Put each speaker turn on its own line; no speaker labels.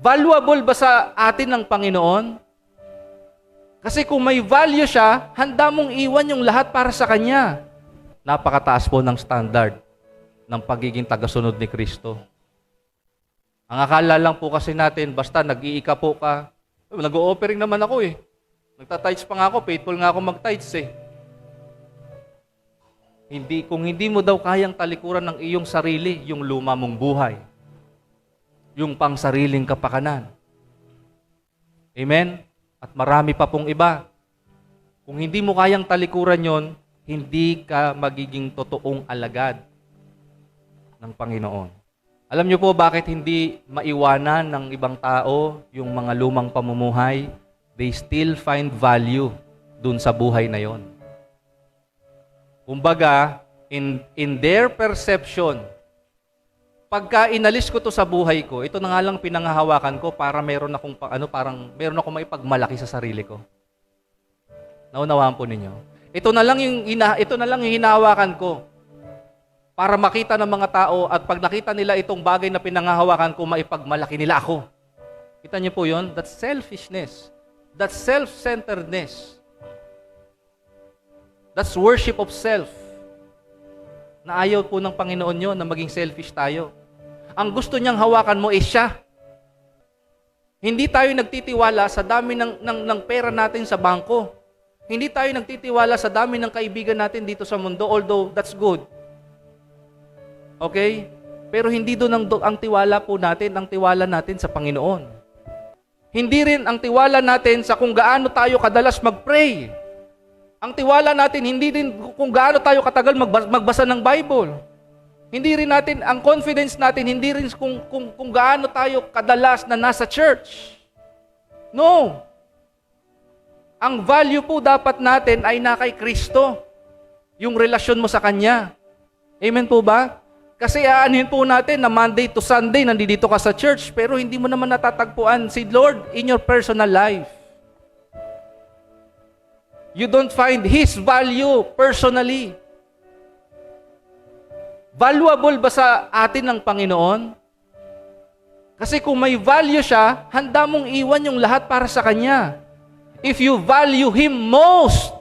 Valuable ba sa atin ng Panginoon? Kasi kung may value siya, handa mong iwan yung lahat para sa Kanya. Napakataas po ng standard ng pagiging tagasunod ni Kristo. Ang akala lang po kasi natin, basta nag-iika po ka, nag-o-offering naman ako eh. Nagtatides pa nga ako, faithful nga ako mag-tides eh. Kung hindi mo daw kayang talikuran ng iyong sarili, yung luma mong buhay, yung pangsariling kapakanan. Amen? At marami pa pong iba. Kung hindi mo kayang talikuran yon, hindi ka magiging totoong alagad ng Panginoon. Alam niyo po bakit hindi maiwanan ng ibang tao yung mga lumang pamumuhay? They still find value dun sa buhay na yon. Kumbaga, in their perception, pagka inalis ko to sa buhay ko, ito na nga lang pinangahawakan ko para meron akong meron akong maipagmalaki sa sarili ko. Naunawaan po ninyo. Ito na lang yung hinahawakan ko para makita ng mga tao at pag nakita nila itong bagay na pinangahawakan ko, maipagmalaki nila ako. Kita niyo po 'yon? That's selfishness. That's self-centeredness. That's worship of self. Na ayaw po ng Panginoon yun na maging selfish tayo. Ang gusto niyang hawakan mo is siya. Hindi tayo nagtitiwala sa dami ng pera natin sa bangko. Hindi tayo nagtitiwala sa dami ng kaibigan natin dito sa mundo, although that's good. Okay? Pero hindi doon ang tiwala po natin, ang tiwala natin sa Panginoon. Hindi rin ang tiwala natin sa kung gaano tayo kadalas mag-pray. Ang tiwala natin, hindi rin kung gaano tayo katagal magbasa ng Bible. Hindi rin natin, ang confidence natin, hindi rin kung gaano tayo kadalas na nasa church. No. Ang value po dapat natin ay na kay Kristo. Yung relasyon mo sa Kanya. Amen po ba? Kasi aanhin po natin na Monday to Sunday, nandito ka sa church, pero hindi mo naman natatagpuan si Lord in your personal life. You don't find His value personally. Valuable ba sa atin ng Panginoon? Kasi kung may value siya, handa mong iwan yung lahat para sa Kanya. If you value Him most,